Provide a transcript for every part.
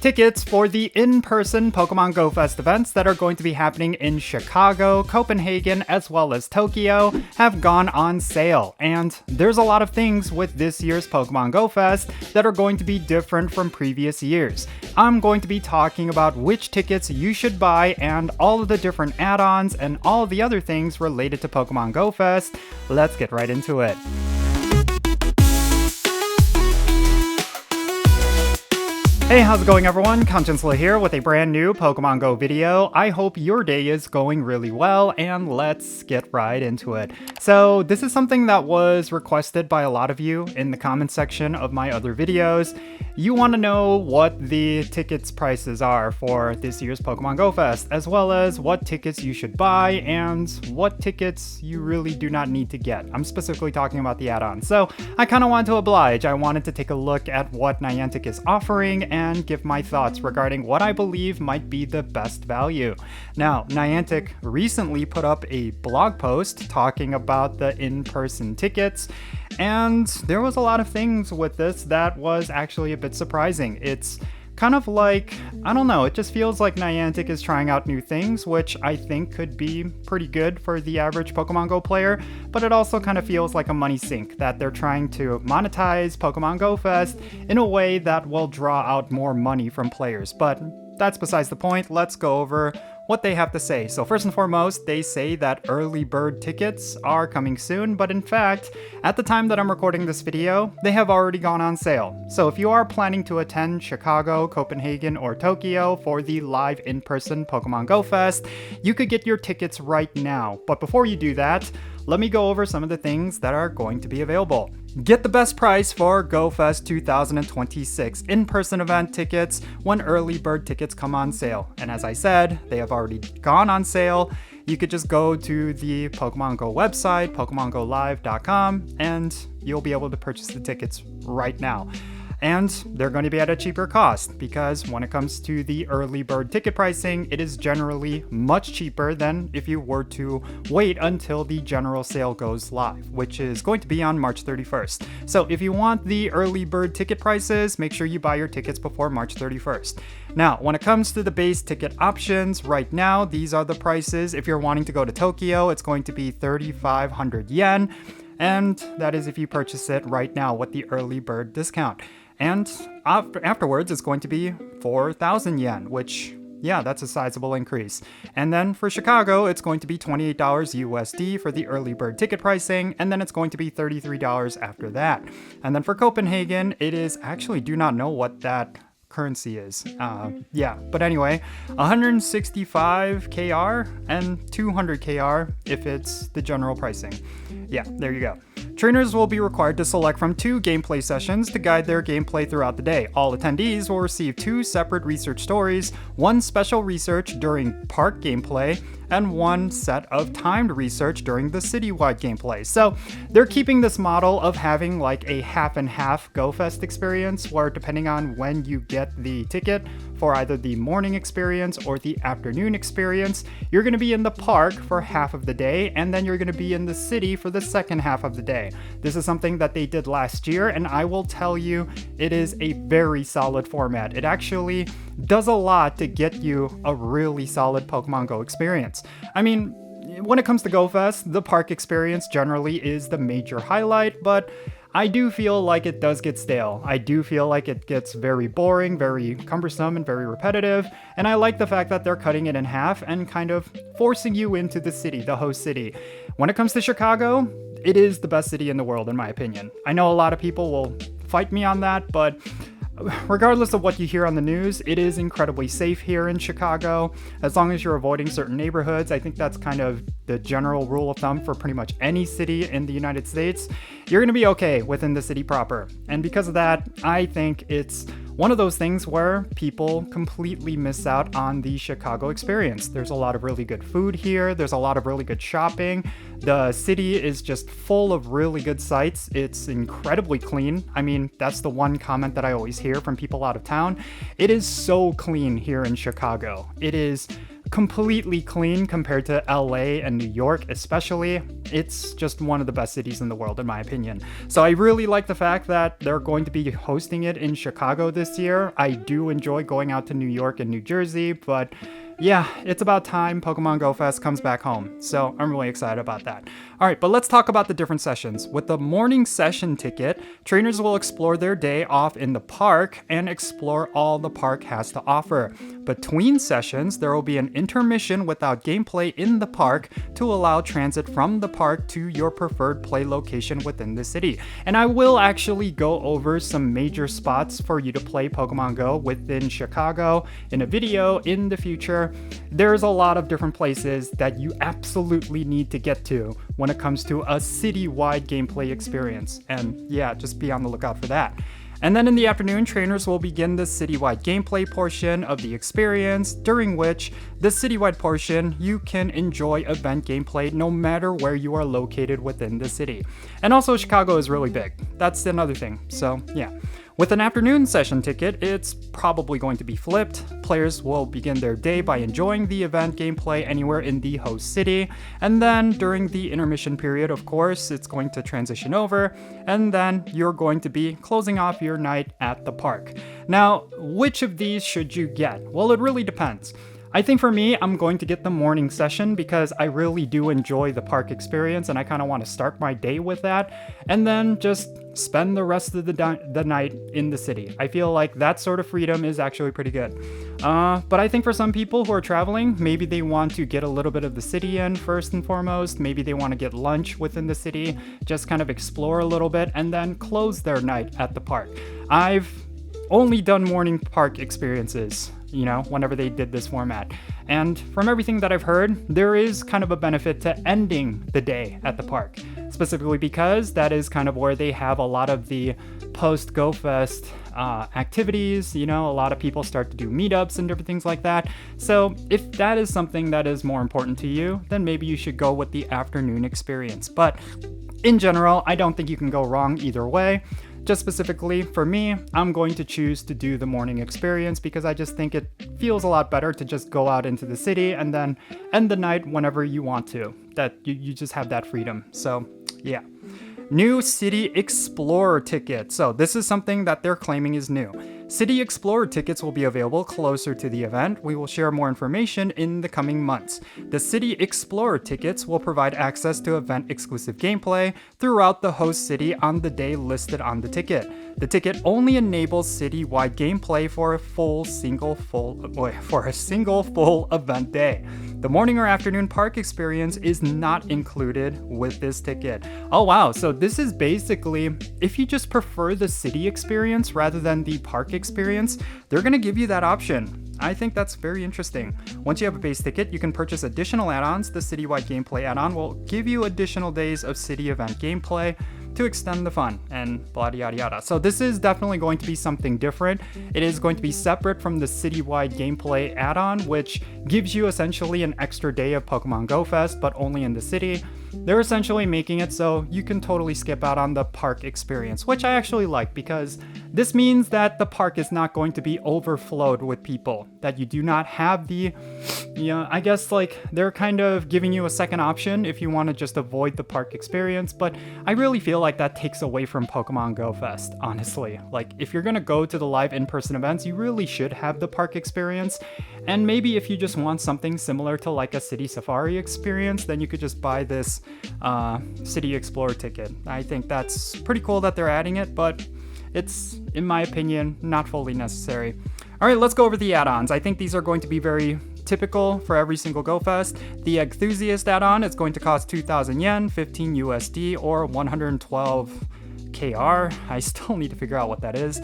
Tickets for the in-person Pokemon GO Fest events that are going to be happening in Chicago, Copenhagen, as well as Tokyo have gone on sale. And there's a lot of things with this year's Pokemon GO Fest that are going to be different from previous years. I'm going to be talking about which tickets you should buy and all of the different add-ons and all of the other things related to Pokemon GO Fest. Let's get right into it. Hey, how's it going everyone? Jinsula here with a brand new Pokemon Go video. I hope your day is going really well, and let's get right into it. So this is something that was requested by a lot of you in the comment section of my other videos. You want to know what the tickets prices are for this year's Pokemon Go Fest, as well as what tickets you should buy and what tickets you really do not need to get. I'm specifically talking about the add-ons. So I kind of wanted to oblige. I wanted to take a look at what Niantic is offering and give my thoughts regarding what I believe might be the best value. Now, Niantic recently put up a blog post talking about the in-person tickets, and there was a lot of things with this that was actually a bit surprising. It's kind of like, I don't know, it just feels like Niantic is trying out new things, which I think could be pretty good for the average Pokemon Go player, but it also kind of feels like a money sink, that they're trying to monetize Pokemon Go Fest in a way that will draw out more money from players. But that's besides the point. Let's go over what they have to say. So first and foremost, they say that early bird tickets are coming soon, but in fact, at the time that I'm recording this video, they have already gone on sale. So if you are planning to attend Chicago, Copenhagen, or Tokyo for the live in-person Pokemon Go Fest, you could get your tickets right now. But before you do that, let me go over some of the things that are going to be available. Get the best price for Go Fest 2026 in-person event tickets when early bird tickets come on sale. And as I said, they have already gone on sale. You could just go to the Pokemon Go website, PokemonGoLive.com, and you'll be able to purchase the tickets right now. And they're going to be at a cheaper cost because when it comes to the early bird ticket pricing, it is generally much cheaper than if you were to wait until the general sale goes live, which is going to be on March 31st. So if you want the early bird ticket prices, make sure you buy your tickets before March 31st. Now, when it comes to the base ticket options, right now, these are the prices. If you're wanting to go to Tokyo, it's going to be 3,500 yen. And that is if you purchase it right now with the early bird discount. And afterwards, it's going to be 4,000 yen, which, yeah, that's a sizable increase. And then for Chicago, it's going to be $28 USD for the early bird ticket pricing, and then it's going to be $33 after that. And then for Copenhagen, it is actually, do not know what that currency is. But anyway, 165 KR and 200 KR if it's the general pricing. Yeah, there you go. Trainers will be required to select from 2 gameplay sessions to guide their gameplay throughout the day. All attendees will receive 2 separate research stories, 1 special research during park gameplay, and 1 set of timed research during the citywide gameplay. So they're keeping this model of having like a half and half Go Fest experience, where depending on when you get the ticket for either the morning experience or the afternoon experience, you're going to be in the park for half of the day, and then you're going to be in the city for the second half of the day. This is something that they did last year, and I will tell you, it is a very solid format. It actually does a lot to get you a really solid Pokemon Go experience. I mean, when it comes to Go Fest, the park experience generally is the major highlight, but I do feel like it does get stale. I do feel like it gets very boring, very cumbersome, and very repetitive, and I like the fact that they're cutting it in half and kind of forcing you into the city, the host city. When it comes to Chicago, it is the best city in the world, in my opinion. I know a lot of people will fight me on that, but regardless of what you hear on the news, it is incredibly safe here in Chicago. As long as you're avoiding certain neighborhoods, I think that's kind of the general rule of thumb for pretty much any city in the United States. You're going to be okay within the city proper. And because of that, I think it's one of those things where people completely miss out on the Chicago experience. There's a lot of really good food here. There's a lot of really good shopping. The city is just full of really good sights. It's incredibly clean. I mean, that's the one comment that I always hear from people out of town. It is so clean here in Chicago. It is completely clean compared to LA and New York especially. It's just one of the best cities in the world in my opinion. So I really like the fact that they're going to be hosting it in Chicago this year. I do enjoy going out to New York and New Jersey, but yeah, it's about time Pokemon Go Fest comes back home, so I'm really excited about that. Alright, but let's talk about the different sessions. With the morning session ticket, trainers will explore their day off in the park and explore all the park has to offer. Between sessions, there will be an intermission without gameplay in the park to allow transit from the park to your preferred play location within the city. And I will actually go over some major spots for you to play Pokemon Go within Chicago in a video in the future. There's a lot of different places that you absolutely need to get to when it comes to a city-wide gameplay experience. And yeah, just be on the lookout for that. And then in the afternoon, trainers will begin the citywide gameplay portion of the experience, during which the citywide portion you can enjoy event gameplay no matter where you are located within the city. And also Chicago is really big. That's another thing. So yeah. With an afternoon session ticket, it's probably going to be flipped. Players will begin their day by enjoying the event gameplay anywhere in the host city, and then during the intermission period, of course, it's going to transition over, and then you're going to be closing off your night at the park. Now, which of these should you get? Well, it really depends. I think for me, I'm going to get the morning session because I really do enjoy the park experience and I kind of want to start my day with that and then just spend the rest of the night in the city. I feel like that sort of freedom is actually pretty good. But I think for some people who are traveling, maybe they want to get a little bit of the city in first and foremost. Maybe they want to get lunch within the city, just kind of explore a little bit and then close their night at the park. I've only done morning park experiences, you know, whenever they did this format. And from everything that I've heard, there is kind of a benefit to ending the day at the park, specifically because that is kind of where they have a lot of the post Go Fest activities. You know, a lot of people start to do meetups and different things like that. So if that is something that is more important to you, then maybe you should go with the afternoon experience. But in general, I don't think you can go wrong either way. Just specifically for me, I'm going to choose to do the morning experience because I just think it feels a lot better to just go out into the city and then end the night whenever you want to. That you just have that freedom. So yeah. New City Explorer ticket. So this is something that they're claiming is new. City Explorer tickets will be available closer to the event. We will share more information in the coming months. The City Explorer tickets will provide access to event-exclusive gameplay throughout the host city on the day listed on the ticket. The ticket only enables city-wide gameplay for a single full event day. The morning or afternoon park experience is not included with this ticket. Oh wow, so this is basically, if you just prefer the city experience rather than the park experience, they're going to give you that option. I think that's very interesting. Once you have a base ticket, you can purchase additional add-ons. The citywide gameplay add-on will give you additional days of city event gameplay to extend the fun and blah yada yada. So this is definitely going to be something different. It is going to be separate from the citywide gameplay add-on, which gives you essentially an extra day of Pokemon Go Fest, but only in the city. They're essentially making it so you can totally skip out on the park experience, which I actually like because this means that the park is not going to be overflowed with people, that you do not have the, I guess like they're kind of giving you a second option if you want to just avoid the park experience, but I really feel like that takes away from Pokemon Go Fest, honestly. Like if you're gonna go to the live in-person events, you really should have the park experience, and maybe if you just want something similar to like a city safari experience, then you could just buy this City Explorer ticket. I think that's pretty cool that they're adding it, but it's, in my opinion, not fully necessary. All right, let's go over the add-ons. I think these are going to be very typical for every single Go Fest. The Enthusiast add-on is going to cost 2,000 yen, 15 USD, or 112 KR. I still need to figure out what that is.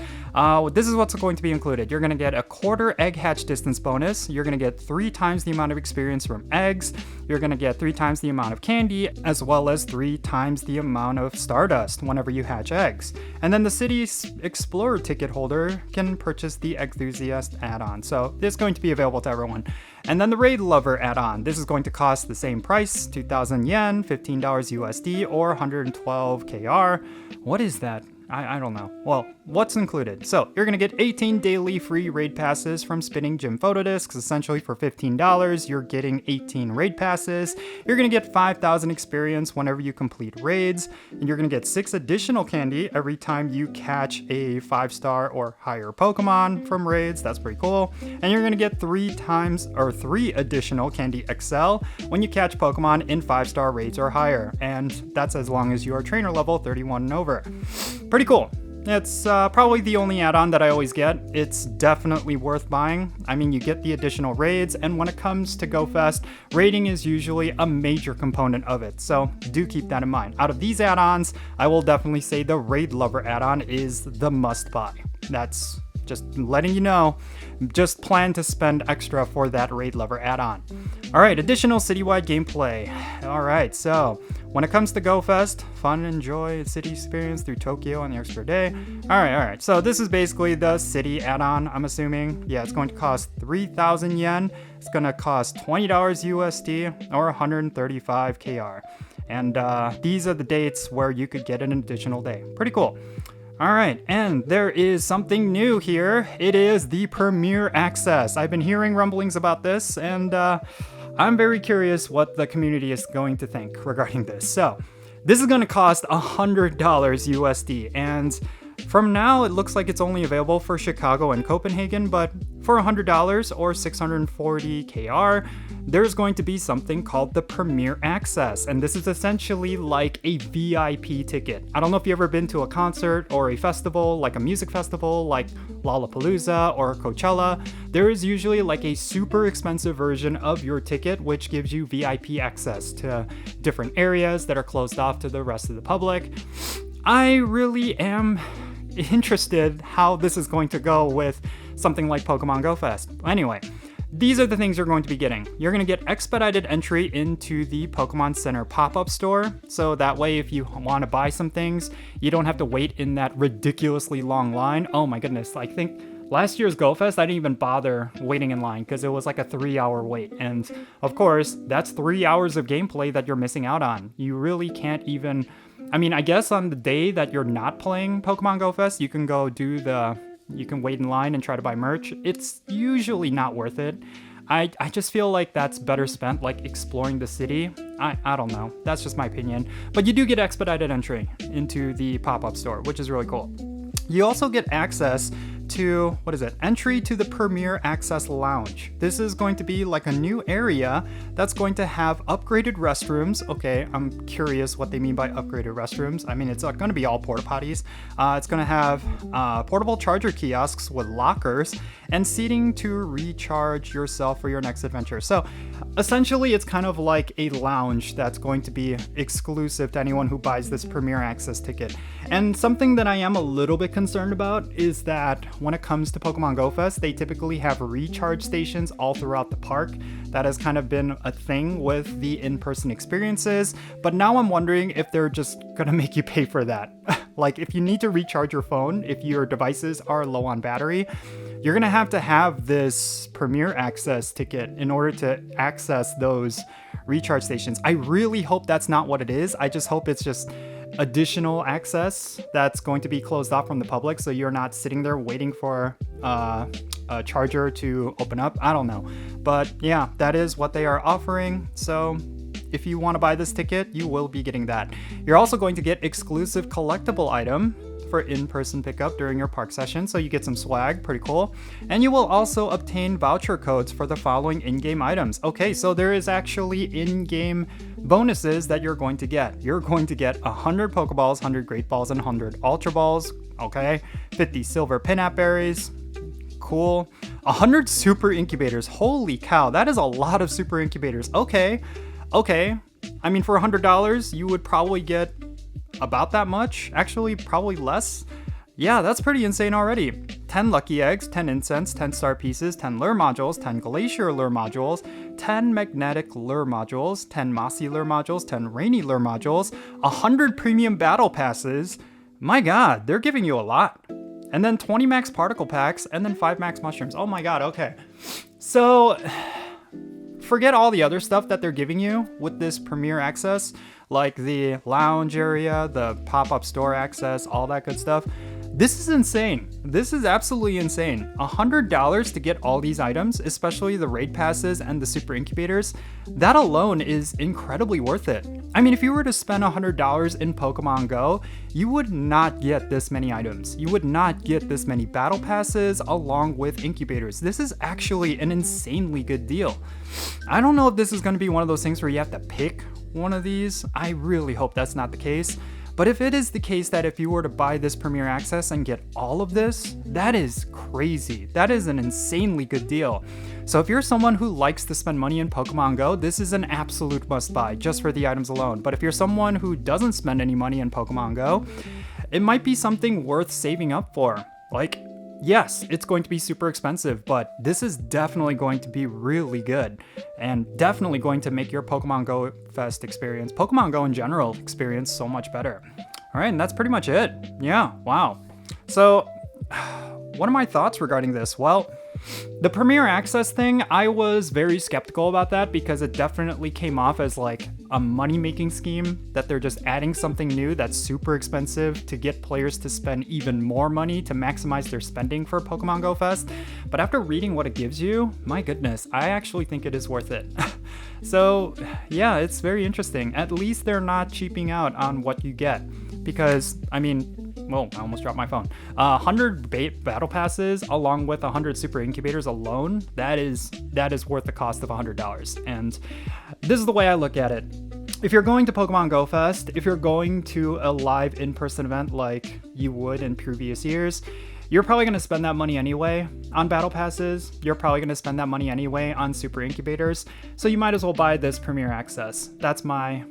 This is what's going to be included. You're going to get a quarter egg hatch distance bonus. You're going to get 3 times the amount of experience from eggs. You're going to get 3 times the amount of candy, as well as 3 times the amount of stardust whenever you hatch eggs. And then the City Explorer ticket holder can purchase the Enthusiast add-on. So this is going to be available to everyone. And then the Raid Lover add-on. This is going to cost the same price, 2,000 yen, $15 USD, or 112 KR. What is that? I don't know. Well, what's included? So you're gonna get 18 daily free raid passes from spinning gym photo discs. Essentially for $15, you're getting 18 raid passes. You're gonna get 5,000 experience whenever you complete raids, and you're gonna get 6 additional candy every time you catch a 5-star or higher Pokemon from raids. That's pretty cool. And you're gonna get 3 additional candy XL when you catch Pokemon in 5-star raids or higher, and that's as long as you are trainer level 31 and over. Pretty cool. It's probably the only add-on that I always get. It's definitely worth buying. I mean, you get the additional raids, and when it comes to Go Fest, raiding is usually a major component of it, so do keep that in mind. Out of these add-ons, I will definitely say the Raid Lover add-on is the must-buy. That's just letting you know. Just plan to spend extra for that Raid Lover add-on. Alright, additional citywide gameplay. Alright, so when it comes to Go Fest, fun and enjoy the city experience through Tokyo on the extra day. Alright, so this is basically the city add-on, I'm assuming. Yeah, it's going to cost 3,000 yen. It's going to cost $20 USD or 135 KR. And these are the dates where you could get an additional day. Pretty cool. Alright, and there is something new here. It is the Premier Access. I've been hearing rumblings about this, and I'm very curious what the community is going to think regarding this. So, this is going to cost $100 USD, and from now it looks like it's only available for Chicago and Copenhagen, but for $100 or 640 KR, there's going to be something called the Premier Access, and this is essentially like a VIP ticket. I don't know if you've ever been to a concert or a festival, like a music festival like Lollapalooza or Coachella. There is usually like a super expensive version of your ticket which gives you VIP access to different areas that are closed off to the rest of the public. I really am interested how this is going to go with something like Pokemon GO Fest. Anyway, these are the things you're going to be getting. You're going to get expedited entry into the Pokemon Center pop-up store, so that way if you want to buy some things, you don't have to wait in that ridiculously long line. Oh my goodness, I think last year's Go Fest, I didn't even bother waiting in line because it was like a 3-hour wait. And of course, that's 3 hours of gameplay that you're missing out on. You really can't even... I mean, I guess on the day that you're not playing Pokemon Go Fest, you can go do you can wait in line and try to buy merch. It's usually not worth it. I just feel like that's better spent like exploring the city. I don't know. That's just my opinion. But you do get expedited entry into the pop-up store, which is really cool. You also get access to, entry to the Premier Access Lounge. This is going to be like a new area that's going to have upgraded restrooms. Okay, I'm curious what they mean by upgraded restrooms. I mean, it's going to be all porta potties. It's going to have portable charger kiosks with lockers and seating to recharge yourself for your next adventure. So essentially, it's kind of like a lounge that's going to be exclusive to anyone who buys this Premier Access ticket. And something that I am a little bit concerned about is that when it comes to Pokemon Go Fest, they typically have recharge stations all throughout the park. That has kind of been a thing with the in-person experiences, but now I'm wondering if they're just gonna make you pay for that. Like if you need to recharge your phone, if your devices are low on battery, you're gonna have to have this Premier Access ticket in order to access those recharge stations. I really hope that's not what it is. I just hope it's just additional access that's going to be closed off from the public, so you're not sitting there waiting for a charger to open up. I don't know, but yeah, that is what they are offering. So if you want to buy this ticket, you will be getting that. You're also going to get exclusive collectible item for in-person pickup during your park session, so you get some swag, pretty cool. And you will also obtain voucher codes for the following in-game items. Okay, so there is actually in-game bonuses that you're going to get. You're going to get 100 Pokeballs, 100 Great Balls, and 100 Ultra Balls, okay? 50 Silver Pinap Berries, cool. 100 Super Incubators, holy cow, that is a lot of Super Incubators. Okay, I mean, for $100, you would probably get about that much, actually probably less. Yeah, that's pretty insane already. 10 Lucky Eggs, 10 Incense, 10 Star Pieces, 10 Lure Modules, 10 Glacier Lure Modules, 10 Magnetic Lure Modules, 10 Mossy Lure Modules, 10 Rainy Lure Modules, 100 Premium Battle Passes. My god, they're giving you a lot. And then 20 Max Particle Packs, and then 5 Max Mushrooms. Oh my god, okay. So forget all the other stuff that they're giving you with this Premier Access. like the lounge area, the pop-up store access, all that good stuff. This is insane. This is absolutely insane. $100 to get all these items, especially the raid passes and the super incubators, that alone is incredibly worth it. I mean, if you were to spend $100 in Pokemon Go, you would not get this many items. You would not get this many battle passes along with incubators. This is actually an insanely good deal. I don't know if this is going to be one of those things where you have to pick one of these. I really hope that's not the case. But if it is the case that if you were to buy this Premier Access and get all of this, that is crazy. That is an insanely good deal. So if you're someone who likes to spend money in Pokemon Go, this is an absolute must buy just for the items alone. But if you're someone who doesn't spend any money in Pokemon Go, it might be something worth saving up for. Like, yes, it's going to be super expensive, but this is definitely going to be really good and definitely going to make your Pokemon Go Fest experience, Pokemon Go in general experience, so much better. All right, and that's pretty much it. Yeah, wow. So what are my thoughts regarding this? Well, the Premier Access thing, I was very skeptical about that because it definitely came off as like a money-making scheme, that they're just adding something new that's super expensive to get players to spend even more money to maximize their spending for Pokemon Go Fest. But after reading what it gives you, my goodness, I actually think it is worth it. So yeah, it's very interesting. At least they're not cheaping out on what you get because, I mean, well, I almost dropped my phone. 100 battle passes along with 100 super incubators alone, that is worth the cost of $100. And this is the way I look at it. If you're going to Pokemon Go Fest, if you're going to a live in-person event like you would in previous years, you're probably going to spend that money anyway on battle passes. You're probably going to spend that money anyway on super incubators. So you might as well buy this Premier Access. That's my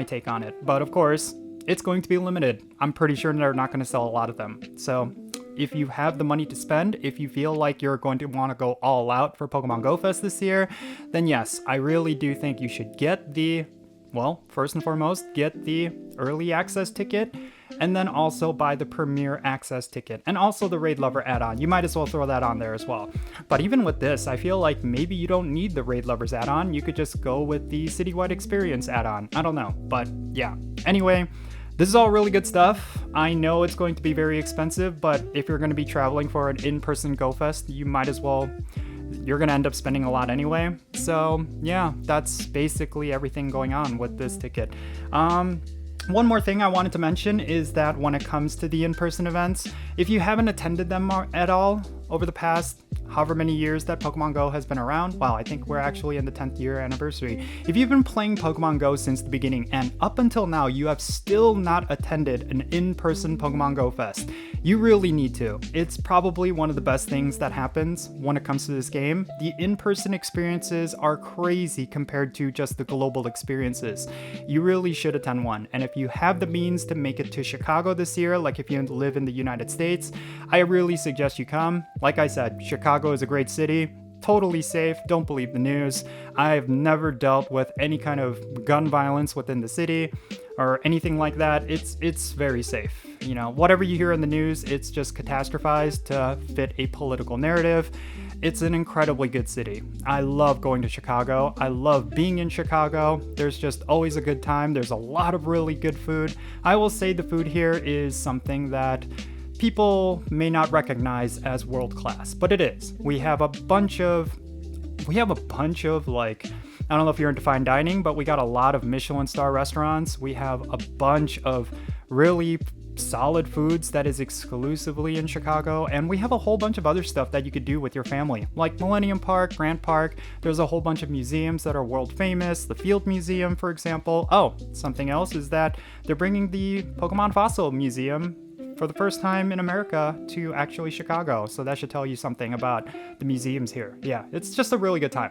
take on it. But of course, it's going to be limited. I'm pretty sure they're not going to sell a lot of them. So if you have the money to spend, if you feel like you're going to want to go all out for Pokemon Go Fest this year, then yes, I really do think you should get first and foremost, get the early access ticket, and then also buy the Premier Access ticket, and also the Raid Lover add-on. You might as well throw that on there as well. But even with this, I feel like maybe you don't need the Raid Lovers add-on. You could just go with the Citywide Experience add-on. I don't know, but yeah. Anyway, this is all really good stuff. I know it's going to be very expensive, but if you're going to be traveling for an in-person Go Fest, you might as well, you're going to end up spending a lot anyway. So yeah, that's basically everything going on with this ticket. One more thing I wanted to mention is that when it comes to the in-person events, if you haven't attended them at all over the past however many years that Pokemon Go has been around, wow, I think we're actually in the 10th year anniversary. If you've been playing Pokemon Go since the beginning and up until now you have still not attended an in-person Pokemon Go Fest, you really need to. It's probably one of the best things that happens when it comes to this game. The in-person experiences are crazy compared to just the global experiences. You really should attend one. And if you have the means to make it to Chicago this year, like if you live in the United States, I really suggest you come. Like I said, Chicago is a great city, totally safe, don't believe the news. I've never dealt with any kind of gun violence within the city or anything like that. It's very safe. You know, whatever you hear in the news, it's just catastrophized to fit a political narrative. It's an incredibly good city. I love going to Chicago. I love being in Chicago. There's just always a good time. There's a lot of really good food. I will say the food here is something that people may not recognize as world class, but it is. We have a bunch of like, I don't know if you're into fine dining, but we got a lot of Michelin star restaurants. We have a bunch of really solid foods that is exclusively in Chicago, and we have a whole bunch of other stuff that you could do with your family, like Millennium Park, Grant Park. There's a whole bunch of museums that are world famous, the Field Museum, for example. Oh, something else is that they're bringing the Pokemon Fossil Museum for the first time in America to actually Chicago. So that should tell you something about the museums here. Yeah, it's just a really good time.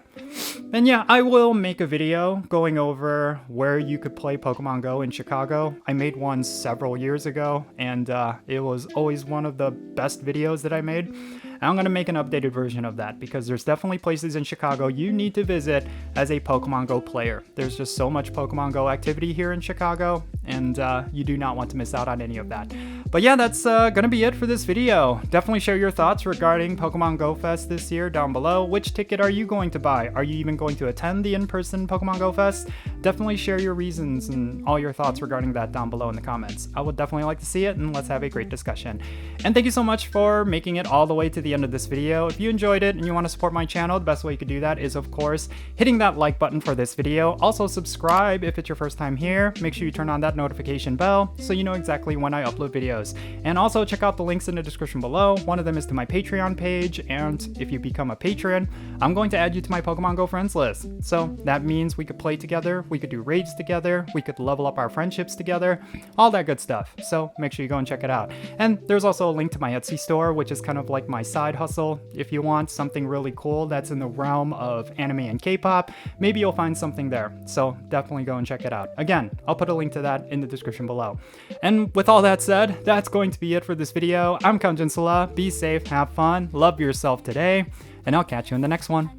And yeah, I will make a video going over where you could play Pokemon Go in Chicago. I made one several years ago, and it was always one of the best videos that I made. And I'm going to make an updated version of that because there's definitely places in Chicago you need to visit as a Pokemon Go player. There's just so much Pokemon Go activity here in Chicago, and you do not want to miss out on any of that. But yeah, that's gonna be it for this video. Definitely share your thoughts regarding Pokemon Go Fest this year down below. Which ticket are you going to buy? Are you even going to attend the in-person Pokemon Go Fest? Definitely share your reasons and all your thoughts regarding that down below in the comments. I would definitely like to see it, and let's have a great discussion. And thank you so much for making it all the way to the end of this video. If you enjoyed it and you want to support my channel, the best way you could do that is, of course, hitting that like button for this video. Also subscribe if it's your first time here. Make sure you turn on that notification bell so you know exactly when I upload videos. And also check out the links in the description below. One of them is to my Patreon page, and if you become a patron, I'm going to add you to my Pokemon Go friends list. So that means we could play together, we could do raids together, we could level up our friendships together, all that good stuff. So make sure you go and check it out. And there's also a link to my Etsy store, which is kind of like my side hustle. If you want something really cool that's in the realm of anime and K-pop, maybe you'll find something there. So definitely go and check it out. Again, I'll put a link to that in the description below. And with all that said, that's going to be it for this video. I'm Jinsula. Be safe, have fun, love yourself today, and I'll catch you in the next one.